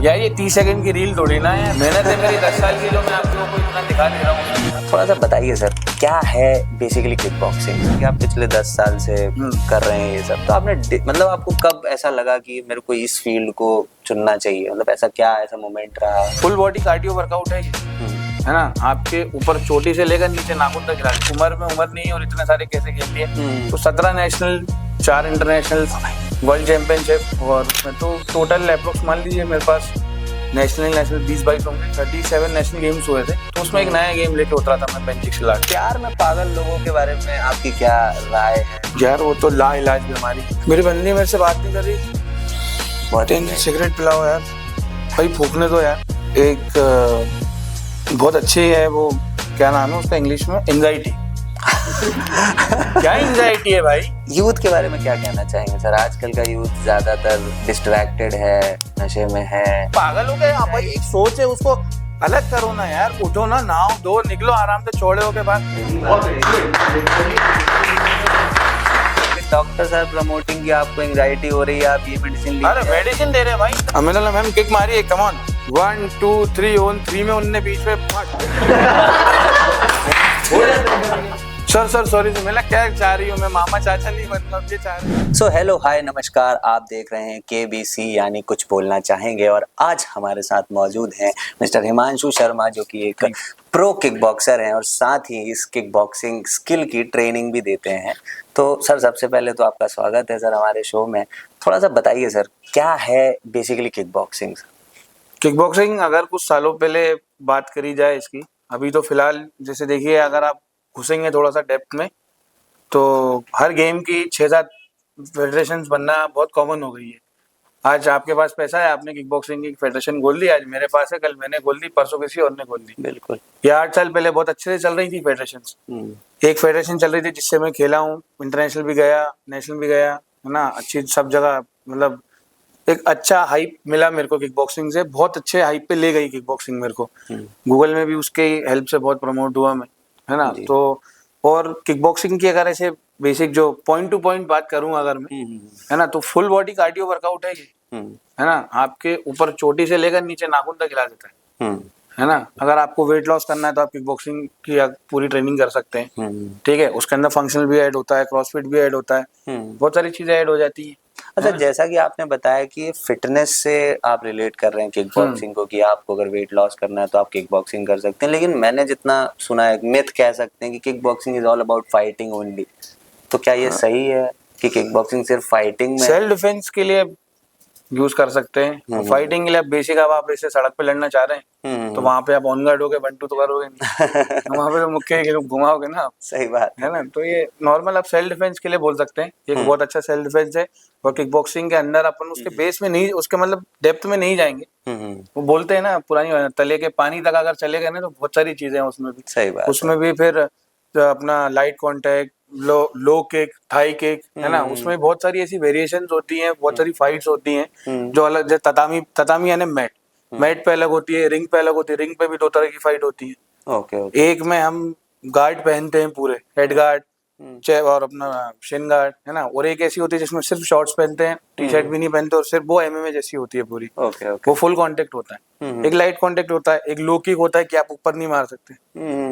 यार ये 30 सेकंड की रील थोड़ी ना है, मेहनत है मेरी 10 साल की जो मैं आप लोगों को इतना दिखा नहीं रहा हूँ। थोड़ा सा बताइए सर, क्या है बेसिकली किक बॉक्सिंग? कि आप पिछले 10 साल से कर रहे हैं ये सब, तो आपने मतलब आपको कब ऐसा लगा कि मेरे को इस फील्ड को चुनना चाहिए? मतलब ऐसा मोमेंट रहा? फुल बॉडी कार्डियो वर्कआउट है ये, है ना। आपके ऊपर चोटी से लेकर नीचे नाखून तक गिरा, उम्र में उम्र नहीं है और इतने सारे कैसे खेल लिए। तो 17 नेशनल, 4 इंटरनेशनल, वर्ल्ड चैंपियनशिप, और तो टोटल अप्रोक्स मान लीजिए मेरे पास नेशनल 20-22 होंगे, 37 नेशनल गेम्स हुए थे। तो उसमें एक नया गेम लेके उतरा था मैं, बेंच खिला। प्यार में पागल लोगों के बारे में आपकी क्या राय है? यार वो तो लाइलाज बीमारी। मेरी बंदी मेरे से बात नहीं कर रही, बहुत सिगरेट पिलाओ यार भाई, फूकने दो यार। एक बहुत अच्छी है वो, क्या नाम है उसका इंग्लिश में, एंजाइटी। क्या एंजाइटी है भाई? यूथ के बारे में क्या कहना चाहेंगे सर? आजकल का यूथ ज्यादातर डिस्ट्रैक्टेड है, नशे में है। पागल हो गए आप भाई, एक सोच है उसको अलग करो ना यार। उठो ना, नहाओ धो, निकलो आराम से चौड़े होके बाद। डॉक्टर साहब प्रमोटिंग की आपको एंजाइटी हो रही है, आप ये मेडिसिन लीजिए। अरे मेडिसिन दे रहे भाई। अमिनल मैम किक मारी है, कम ऑन, 1 2 3 ऑन 3 में उनने बीच में सर सॉरी मैं क्या चाह रही हूँ, मैं मामा चाचा नहीं बनना, ये चाह रही हूँ। सो हेलो हाय नमस्कार, आप देख रहे हैं KBC यानी कुछ बोलना चाहेंगे। और आज हमारे साथ मौजूद हैं मिस्टर हिमांशु शर्मा, जो कि एक प्रो किक बॉक्सर हैं और साथ ही इस किक बॉक्सिंग स्किल की ट्रेनिंग भी देते हैं। तो सर सबसे पहले तो आपका स्वागत है सर हमारे शो में। थोड़ा सा बताइए सर, क्या है basically kick boxing? Kick boxing अगर कुछ सालों पहले बात करी जाए इसकी, अभी तो फिलहाल जैसे देखिए, अगर आप घुसेंगे थोड़ा सा डेप्थ में, तो हर गेम की 6-7 फेडरेशन बनना बहुत कॉमन हो गई है। आज आपके पास पैसा है, आपने किक बॉक्सिंग की फेडरेशन खोल दी, आज मेरे पास है, कल मैंने खोल दी, परसों किसी और ने खोल दी। बिल्कुल। ये 8 साल पहले बहुत अच्छे से चल रही थी फेडरेशन। एक फेडरेशन चल रही थी जिससे मैं खेला हूँ, इंटरनेशनल भी गया, नेशनल भी गया, है ना। अच्छी सब जगह, मतलब एक अच्छा हाइप मिला मेरे को किक बॉक्सिंग से, बहुत अच्छे हाइप पे ले गई किक बॉक्सिंग मेरे को। गूगल में भी उसके हेल्प से बहुत प्रमोट हुआ मैं, है ना। तो और किक बॉक्सिंग की अगर ऐसे बेसिक जो पॉइंट टू पॉइंट बात करूं अगर मैं, है ना, तो फुल बॉडी कार्डियो वर्कआउट है ये, है ना। आपके ऊपर चोटी से लेकर नीचे नाखून तक हिला देता है ना। अगर आपको वेट लॉस करना है तो आप किक बॉक्सिंग की पूरी ट्रेनिंग कर सकते हैं, ठीक है। उसके अंदर फंक्शनल भी ऐड होता है, क्रॉसफिट भी ऐड होता है, बहुत सारी चीजें ऐड हो जाती है। अच्छा, जैसा कि आपने बताया कि फिटनेस से आप रिलेट कर रहे हैं किक बॉक्सिंग को, कि आपको अगर वेट लॉस करना है तो आप किक बॉक्सिंग कर सकते हैं, लेकिन मैंने जितना सुना है, मिथ कह सकते हैं कि kick boxing is all about fighting only. तो क्या ये सही है कि किक बॉक्सिंग सिर्फ फाइटिंग में? सेल्फ डिफेंस के लिए यूज कर सकते हैं, फाइटिंग के लिए बेसिक। अब आप ऐसे सड़क पे लड़ना चाह रहे हैं तो वहां पे आप ऑन गार्ड हो गए, 1 2 तो करोगे नहीं। वहां पे तो मुक्के घुमाओगे ना। सही बात है ना। तो ये नॉर्मल आप सेल्फ डिफेंस के लिए बोल सकते हैं, एक बहुत अच्छा सेल्फ डिफेंस है। और किक बॉक्सिंग के अंदर अपन उसके बेस में नहीं, उसके मतलब डेप्थ में नहीं जाएंगे। वो बोलते हैं ना पुरानी, तले के पानी तक अगर चले गए ना तो बहुत सारी चीजें हैं उसमें भी। सही बात। उसमें भी फिर अपना light contact, low kick, Thai kick, है ना। उसमें बहुत सारी ऐसी वेरिएशंस होती हैं, बहुत सारी फाइट्स होती हैं जो अलग, जैसे ततामी यानी मैट पे अलग होती है, रिंग पे अलग होती है। रिंग पे भी 2 तरह की फाइट होती है। ओके। एक में हम गार्ड पहनते हैं, पूरे हेड गार्ड, और अपना शिन गार्ड, है ना। और एक ऐसी होती है जिसमें सिर्फ शॉर्ट्स पहनते हैं, टी शर्ट भी नहीं पहनते, और सिर्फ वो MMA जैसी होती है पूरी। वो फुल कांटेक्ट होता है। एक लाइट कांटेक्ट होता है, एक लो किक होता है कि आप ऊपर नहीं मार सकते।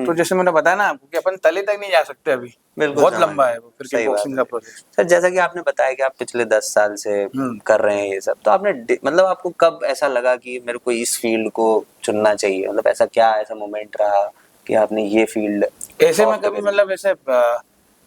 तो जैसे मैंने बताया ना आपको कि अपन तले तक नहीं जा सकते अभी, बहुत लंबा है वो फिर किक बॉक्सिंग का प्रोसेस। सर जैसा कि आपने बताया कि आप पिछले 10 साल से कर रहे हैं ये सब, तो आपने मतलब आपको कब ऐसा लगा कि मेरे को इस फील्ड को चुनना चाहिए? मतलब ऐसा मोमेंट रहा कि आपने ये फील्ड? ऐसे में कभी मतलब ऐसे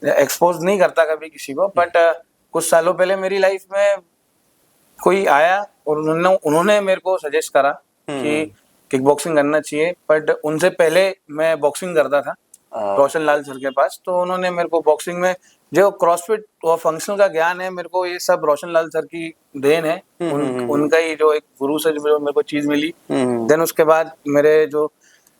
एक्सपोज नहीं करता कभी किसी को, बट कुछ सालों पहले मेरी लाइफ में कोई आया और उन्होंने मेरे को सजेस्ट करा कि किक बॉक्सिंग करना चाहिए। बट उनसे पहले मैं बॉक्सिंग करता था रोशन लाल सर के पास। तो उन्होंने मेरे को बॉक्सिंग में जो क्रॉसफिट और फंक्शनल का ज्ञान है, मेरे को ये सब रोशन लाल सर की देन है। उनका ही जो एक गुरु से जो मेरे को चीज मिली। देन उसके बाद मेरे जो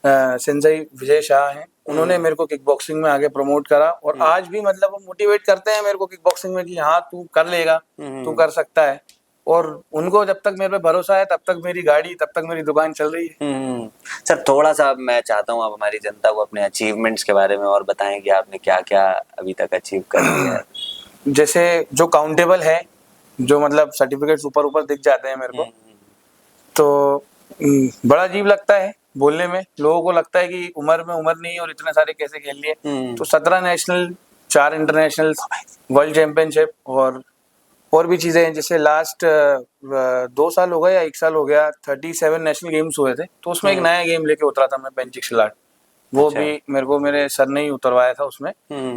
सेंसई विजय शाह हैं, उन्होंने मेरे को किक बॉक्सिंग में आगे प्रमोट करा। और आज भी मतलब वो मोटिवेट करते हैं मेरे को किक बॉक्सिंग में कि हाँ तू कर लेगा, तू कर सकता है। और उनको जब तक मेरे पे भरोसा है, तब तक मेरी गाड़ी, तब तक मेरी दुकान चल रही है। सर थोड़ा सा मैं चाहता हूँ आप हमारी जनता को अपने अचीवमेंट्स के बारे में और बताएं कि आपने क्या क्या अभी तक अचीव कर लिया है। जैसे जो काउंटेबल है, जो मतलब सर्टिफिकेट्स ऊपर ऊपर दिख जाते हैं मेरे को, तो बड़ा अजीब लगता है बोलने में। लोगों को लगता है कि उम्र में उम्र नहीं है और इतने सारे कैसे खेल लिए। तो 17 नेशनल, 4 इंटरनेशनल, वर्ल्ड चैंपियनशिप और भी चीजें हैं। जैसे लास्ट 2 साल हो गए या 1 साल हो गया, 37 नेशनल गेम्स हुए थे, तो उसमें एक नया गेम लेके उतरा था मैं, पेंचिक शिलाट। वो अच्छा। भी मेरे को मेरे सर ने ही उतरवाया था उसमें।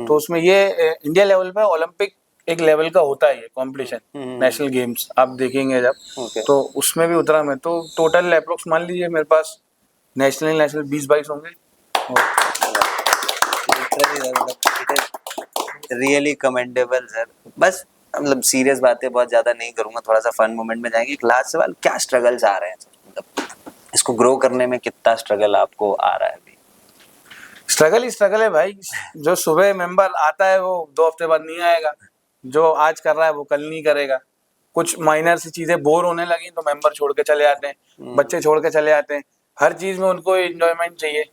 तो उसमें ये इंडिया लेवल पे ओलंपिक एक लेवल का होता है ये कंपटीशन, नेशनल गेम्स आप देखेंगे जब। ओके। तो उसमें भी उतरा मैं। तो टोटल अप्रोक्स मान लीजिए मेरे पास नेशनल 20-22 होंगे। Really commendable sir. बस मतलब सीरियस बातें बहुत ज्यादा नहीं करूंगा, थोड़ा सा फन मोमेंट में जाएंगे। एक लास्ट सवाल, क्या स्ट्रगल्स आ रहे हैं सर? मतलब इसको ग्रो करने में कितना स्ट्रगल आपको आ रहा है अभी? स्ट्रगल ही स्ट्रगल है भाई। जो सुबह मेंबर आता है वो 2 हफ्ते बाद नहीं आएगा, जो आज कर रहा है वो कल नहीं करेगा। कुछ माइनर सी चीजें बोर होने लगी तो मेंबर छोड़ के चले आते हैं, बच्चे छोड़ के चले आते हैं। हर चीज में उनको एंजॉयमेंट चाहिए।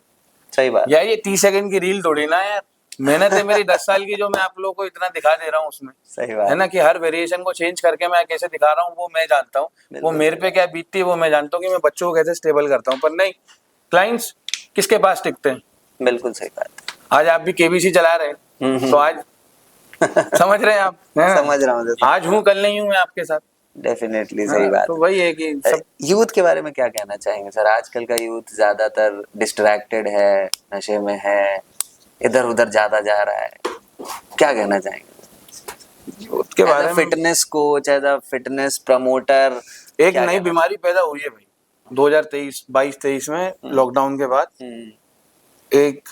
सही बात। यार ये 30 सेकंड की रील थोड़ी ना यार, मेहनत है मेरी 10 साल की जो मैं आप लोगों को इतना दिखा दे रहा हूँ उसमें। सही बात है ना, कि हर वेरिएशन को चेंज करके मैं कैसे दिखा रहा हूँ वो मैं जानता हूँ। वो मेरे पे क्या बीतती है वो मैं जानता हूँ, कि मैं बच्चों को कैसे स्टेबल करता हूँ। पर नहीं, क्लाइंट्स किसके पास टिकते हैं। बिल्कुल सही बात। आज आप भी केबीसी चला रहे हैं तो आज समझ रहे हैं आप, है ना? समझ रहा हूँ सर। आज हूँ कल नहीं हूँ मैं आपके साथ। डेफिनेटली सही बात। तो वही है कि सब यूथ के बारे में क्या कहना चाहेंगे सर? आजकल का यूथ ज्यादातर डिस्ट्रैक्टेड है, नशे में है, इधर उधर ज्यादा जा रहा है, क्या कहना चाहेंगे यूथ के बारे में? Fitness coach, as a fitness promoter, एक नई बीमारी पैदा हुई है भाई 2023 में, लॉकडाउन के बाद। एक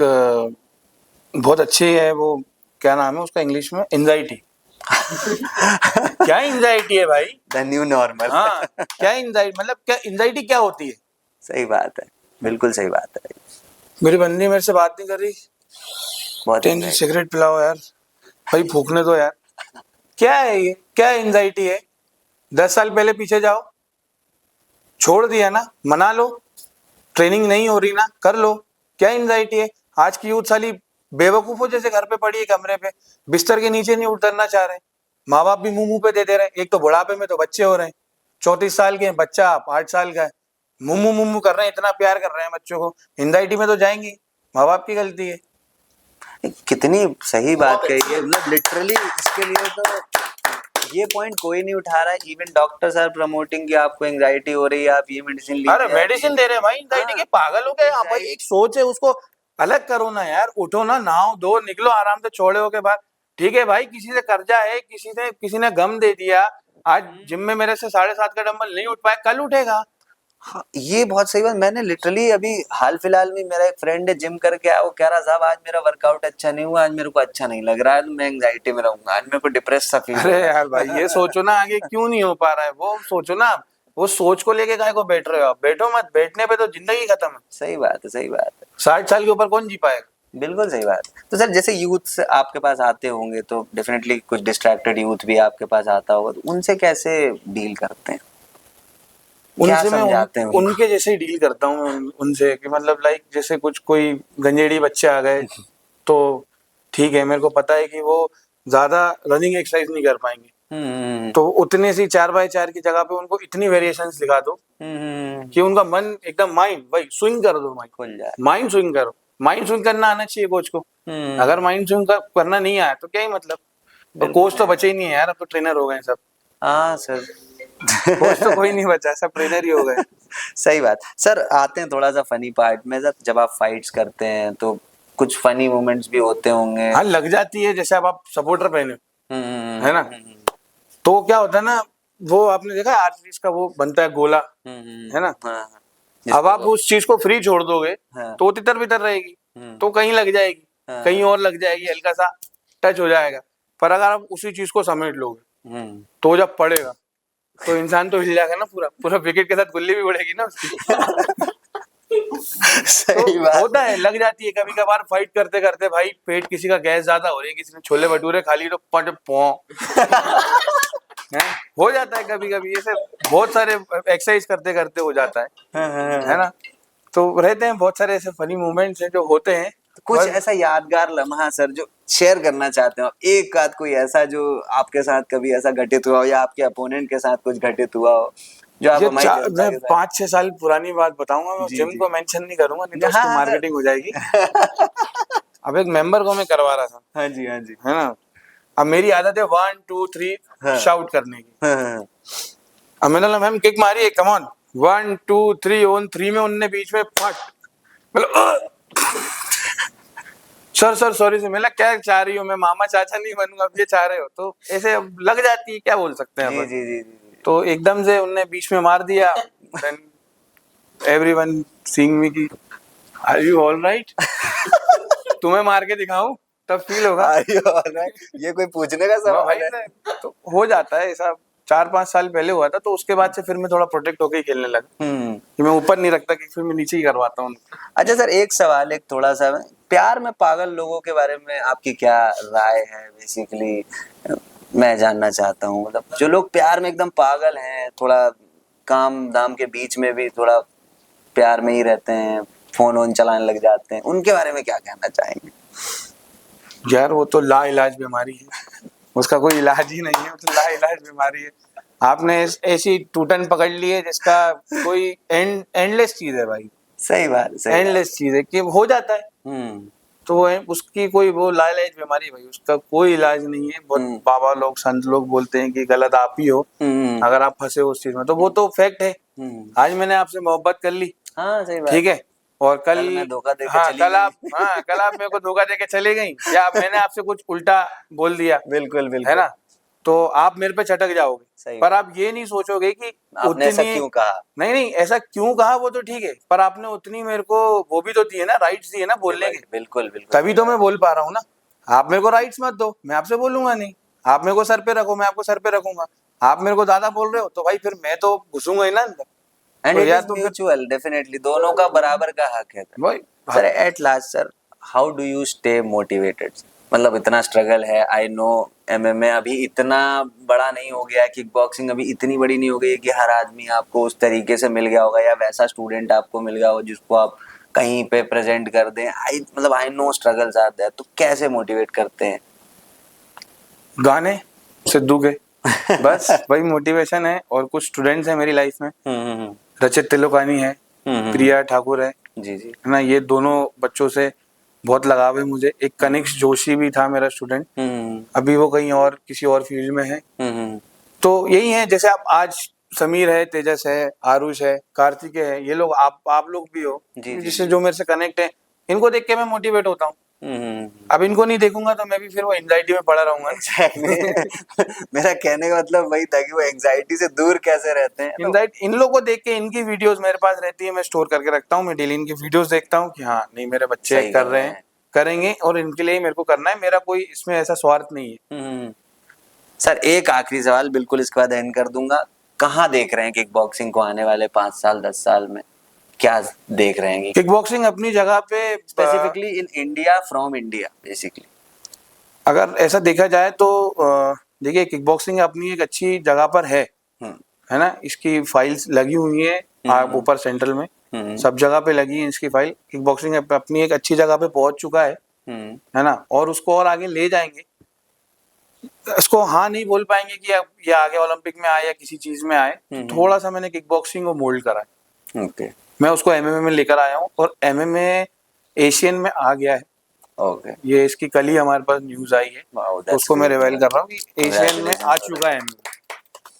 बहुत अच्छी है वो, क्या नाम है उसका इंग्लिश में, एंजाइटी। क्या एंजाइटी है भाई? The new normal. हाँ, क्या एंजाइटी, मतलब क्या एंजाइटी क्या होती है? सही बात है, बिल्कुल सही बात है। मेरी बंदी मेरे से बात नहीं कर रही, बहुत टेंशन, सिगरेट पिलाओ यार भाई, फूकने दो यार। क्या है ये, क्या एंजाइटी है? 10 साल पहले पीछे जाओ, छोड़ दिया ना, मना लो। ट्रेनिंग नहीं हो रही ना, कर लो। क्या एंजाइटी है? आज की यूथ साली बेवकूफों जैसे घर पे पड़ी है, कमरे पे बिस्तर के नीचे नहीं उतरना चाह रहे। माँ बाप भी मुंह मुंह पे दे दे रहे हैं। एक तो बुढ़ापे में तो बच्चे हो रहे हैं, 34 साल के हैं, बच्चा 8 साल का है, मुंह मुंह कर रहे हैं, इतना प्यार कर रहे हैं बच्चों को। एंजाइटी में तो जाएंगी, माँ बाप की गलती है। कितनी सही बात कही है, मतलब लिटरली इसके लिए तो ये पॉइंट कोई नहीं उठा रहा है। इवन डॉक्टर्स आर प्रमोटिंग कि आपको एंजाइटी हो रही है, आप ये मेडिसिन लीजिए। अरे मेडिसिन दे रहे हैं भाई एंजाइटी के, पागल हो गए आप भाई। एक सोच है, उसको अलग करो ना यार। उठो ना, नहाओ धो, निकलो आराम से छोड़े हो के बाद। ठीक है भाई, किसी से कर्जा है, किसी ने गम दे दिया, आज जिम में मेरे से 7.5 का डंबल नहीं उठ पाए, कल उठेगा। हाँ, ये बहुत सही बात। मैंने लिटरली अभी हाल फिलहाल में, मेरा एक फ्रेंड है जिम करके आया, वो कह रहा साहब आज मेरा वर्कआउट अच्छा नहीं हुआ, आज मेरे को अच्छा नहीं लग रहा है, मैं एंजाइटी में रहूंगा, आज मेरे को डिप्रेस सा फील हो रहा अरे है। यार भाई, ये सोचो ना आगे क्यों नहीं हो पा रहा है, वो सोचो ना। वो सोच को लेके काहे को बैठ रहे हो आप? बैठो मत, बैठने पे तो जिंदगी खत्म है। सही बात है, सही बात है। 60 साल के ऊपर कौन जी पाएगा? बिल्कुल सही बात है। तो सर जैसे यूथ आपके पास आते होंगे तो डेफिनेटली कुछ डिस्ट्रैक्टेड यूथ भी आपके पास आता होगा, तो उनसे कैसे डील करते हैं? क्या उनसे मैं समझाते हैं उनको? उनके जैसे ही डील करता हूँ उनसे, कि मतलब लाइक जैसे कुछ कोई गंजेड़ी बच्चे आ गए तो ठीक है, मेरे को पता है कि वो ज्यादा रनिंग एक्सरसाइज नहीं कर पाएंगे, तो उतने सी 4x4 की जगह पे उनको इतनी वेरिएशंस दिखा दो कि उनका मन एकदम, माइंड वही स्विंग कर दो, माइंड खुल जाए। माइंड स्विंग करो। माइंड स्विंग करना आना चाहिए कोच को। अगर माइंड स्विंग करना नहीं आया तो क्या ही मतलब। तो कोच तो बचे ही नहीं है यार, अब तो ट्रेनर हो गए सब। हाँ सर। कोच तो कोई नहीं बचा, सब ट्रेनर ही हो गए। सही बात। सर आते हैं थोड़ा सा फनी पार्ट में। सर जब आप फाइट्स करते हैं तो कुछ फनी मोमेंट्स भी होते होंगे। हाँ, लग जाती है। जैसे अब आप सपोर्टर पहने है ना, तो क्या होता है ना, वो आपने देखा है आर्चरीज का वो बनता है गोला, है ना। अब आप उस चीज को फ्री छोड़ दोगे तो वो तितर बितर रहेगी, तो कहीं लग जाएगी, कहीं और लग जाएगी, हल्का सा टच हो जाएगा। पर अगर आप उसी चीज को समेट लोगे तो जब पड़ेगा तो इंसान तो हिल जाएगा ना, पूरा पूरा विकेट के साथ गुल्ली भी उड़ेगी ना उसकी। सही तो बात। होता है, लग जाती है कभी कभार फाइट करते करते भाई। पेट किसी का गैस ज्यादा हो रही है, किसी ने छोले भटूरे खा लिए तो पट पौ हो जाता है कभी कभी। ये सब बहुत सारे एक्सरसाइज करते करते हो जाता है ना। तो रहते हैं बहुत सारे ऐसे फनी मोमेंट्स हैं जो होते हैं। कुछ ऐसा यादगार लम्हा सर जो शेयर करना चाहते हो, एक आध कोई ऐसा जो आपके साथ कभी ऐसा घटित हुआ हो या आपके अपोनेंट के साथ कुछ घटित हुआ हो, जो आप ये हमारी जनता मैं के साथ 5-6 साल पुरानी बात बताऊंगा, मैं जी, जिम जी। को मेंशन नहीं करूंगा, नहीं तो हाँ, उसकी हाँ, सर। मार्केटिंग हो जाएगी। अब एक मेंबर को मैं करवा रहा था, हाँ जी, हाँ जी। है ना। अब मेरी आदत है 1 2 3 हाँ। शाउट करने की। हाँ, हाँ, अब मैंने बोला मैम किक मारी है, कम ऑन 1 2 3 ऑन 3 में उनने बीच में फट, मतलब सर सॉरी से, मैं क्या चाह रही हो, मैं मामा चाचा नहीं बनूंगा, अब ये चाह रहे हो, तो ऐसे अब लग जाती है, क्या बोल सकते हैं जी, अपन। जी, जी, जी, तो एकदम से उनने बीच में मार दिया, देन एवरीवन सीइंग मी की आर यू ऑल राइट, तुम्हें मार के दिखाऊं तब फील होगा। Are you alright? ये कोई पूछने का वाह भाई सवाल है? तो हो जाता है ऐसा। 4-5 साल पहले हुआ था, तो उसके बाद से फिर मैं थोड़ा प्रोटेक्ट होकर ही खेलने लगा, हम्म। कि मैं ऊपर नहीं रखता, कि फिर मैं नीचे ही करवाता हूँ। अच्छा सर, एक सवाल, एक थोड़ा सा, प्यार में पागल लोगों के बारे में आपकी क्या राय है? बेसिकली मैं जानना चाहता हूँ, मतलब जो लोग प्यार में एकदम पागल हैं, थोड़ा काम दाम के बीच में भी थोड़ा प्यार में ही रहते हैं, फोन वोन चलाने लग जाते हैं, उनके बारे में क्या कहना चाहेंगे? यार वो तो ला इलाज बीमारी है, उसका कोई इलाज ही नहीं है, वो तो ला इलाज बीमारी है। आपने ऐसी टूटन पकड़ ली है जिसका कोई एंडलेस चीज है भाई, सही बात, सही बात। एंडलेस चीज है कि हो जाता है। हम्म। तो उसकी कोई वो ला इलाज बीमारी है भाई, उसका कोई इलाज नहीं है। बहुत बाबा लोग संत लोग बोलते हैं कि गलत आप ही हो, हम्म। अगर आप फंसे हो उस चीज में, तो वो तो फैक्ट है। आज मैंने आपसे मोहब्बत कर ली, हाँ, सही बात। ठीक है, और कल कल मैं धोखा दे के हाँ चली कल गई। आप हाँ कल आप मेरे को धोखा दे के चले गई, या मैंने आपसे कुछ उल्टा बोल दिया, बिल्कुल, है बिल्कुल। ना, तो आप मेरे पे चटक जाओगे। सही पर बात। आप ये नहीं सोचोगे कि आपने ऐसा उतनी, क्यों कहा? नहीं नहीं ऐसा क्यों कहा वो तो ठीक है, पर आपने उतनी मेरे को वो भी तो दी है ना, राइट्स दिए ना बोलने के, बिल्कुल, बिल्कुल। तभी तो मैं बोल पा रहा हूँ ना। आप मेरे को राइट्स मत दो, मैं आपसे बोलूंगा नहीं। आप मेरे को सर पे रखो, मैं आपको सर पे रखूंगा। आप मेरे को ज्यादा बोल रहे हो तो भाई फिर मैं तो घुसूंगा ही ना अंदर। एंड तो इट या इज तो फिर म्यूचुअल, डेफिनेटली दोनों का बराबर का हक है। भाई sir at last sir, how do you stay motivated? मतलब इतना स्ट्रगल है, आई नो एमएमए अभी इतना बड़ा नहीं हो गया है, किक बॉक्सिंग अभी इतनी बड़ी नहीं हो गई है कि हर आदमी आपको उस तरीके से मिल गया होगा, या वैसा स्टूडेंट आपको मिल गया हो जिसको आप कहीं पे प्रेजेंट कर दें। I know struggles are there, तो कैसे मोटिवेट करते हैं? गाने सिद्धू के, बस वही मोटिवेशन है। और कुछ स्टूडेंट्स हैं मेरी लाइफ में, रचित तिलोकानी है, प्रिया ठाकुर है जी जी। है ना, ये दोनों बच्चों से बहुत लगाव है मुझे। एक कनिक्स जोशी भी था मेरा स्टूडेंट, अभी वो कहीं और किसी और फील्ड में है। तो यही है, जैसे आप समीर है, तेजस है, आरुष है, कार्तिकेय है, ये लोग आप लोग भी हो, जी, जी, जिससे जी। जो मेरे से कनेक्ट है, इनको देख के मैं मोटिवेट होता हूँ। अब इनको नहीं देखूंगा तो मैं भी फिर वो एंजाइटी में पड़ा रहूंगा। मेरा कहने का मतलब वही था कि वो एंजाइटी से दूर कैसे रहते हैं। एंजाइटी इन लोगों को देख के, इनकी वीडियोस मेरे पास रहती है, मैं स्टोर करके रखता हूँ, मैं डेली इनकी वीडियोस देखता हूँ कि हाँ नहीं मेरे बच्चे सही कर रहे हैं, करेंगे, और इनके लिए ही मेरे को करना है, मेरा कोई इसमें ऐसा स्वार्थ नहीं है। सर एक आखिरी सवाल, बिल्कुल इसके बाद एंड कर दूंगा। कहाँ देख रहे हैं किक बॉक्सिंग को आने वाले 5 साल 10 साल में? क्या देख रहे हैं? किक बॉक्सिंग अपनी जगह पे specifically in India, from India basically. अगर ऐसा देखा जाए तो देखिए किक बॉक्सिंग अपनी एक अच्छी जगह पर है ना, इसकी फाइल्स लगी हुई है आप ऊपर सेंट्रल में, सब जगह पे लगी है इसकी फाइल। किक बॉक्सिंग अपनी एक अच्छी जगह पे पहुंच चुका है ना, और उसको और आगे ले जाएंगे। इसको हाँ नहीं बोल पाएंगे कि अब ये आगे ओलंपिक में आए या किसी चीज में आए, तो थोड़ा सा मैंने किक बॉक्सिंग को मोल्ड करा है। ओके। मैं उसको एमएमए में लेकर आया हूँ, और एमएमए एशियन में आ गया है। ओके। ये इसकी कल ही हमारे पास न्यूज आई है, तो उसको मैं रिवाइल कर रहा हूँ कि एशियन में आ चुका है एमएमए।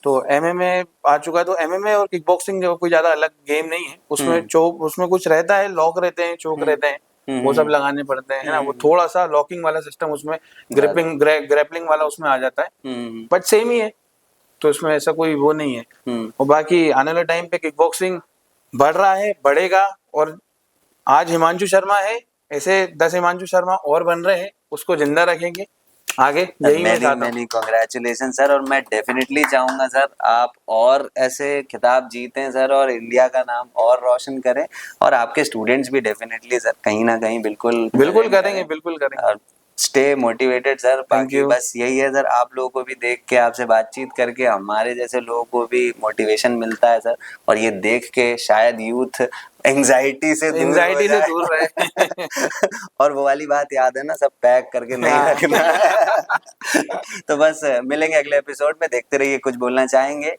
तो एमएमए आ चुका है, तो एमएमए और किक बॉक्सिंग जो कोई ज्यादा अलग गेम नहीं है। उसमें चोक, उसमें कुछ रहता है, लॉक रहते हैं, चोक रहते हैं, वो सब लगाने पड़ते हैं, है ना। वो थोड़ा सा लॉकिंग वाला सिस्टम उसमें, ग्रैपलिंग वाला उसमें आ जाता है, बट सेम ही है, तो इसमें ऐसा कोई वो नहीं है। और बाकी आने वाले टाइम पे किक बॉक्सिंग बढ़ रहा है, बढ़ेगा, और आज हिमांशु शर्मा है, ऐसे 10 हिमांशु शर्मा और बन रहे हैं, उसको जिंदा रखेंगे आगे, यही मैं चाहता हूँ। कांग्रेचुलेशन सर, और मैं डेफिनेटली चाहूंगा सर आप और ऐसे खिताब जीतें सर, और इंडिया का नाम और रोशन करें, और आपके स्टूडेंट्स भी डेफिनेटली सर कहीं ना कहीं बिल्कुल करेंगे, बिल्कुल करेंगे। और स्टे मोटिवेटेड सर। बाकी बस यही है सर, आप लोगों को भी देख के, आपसे बातचीत करके हमारे जैसे लोगों को भी मोटिवेशन मिलता है सर, और ये देख के शायद यूथ एंजाइटी से दूर रहे। और वो वाली बात याद है ना, सब पैक करके नहीं रखना। तो बस मिलेंगे अगले एपिसोड में, देखते रहिए कुछ बोलना चाहेंगे।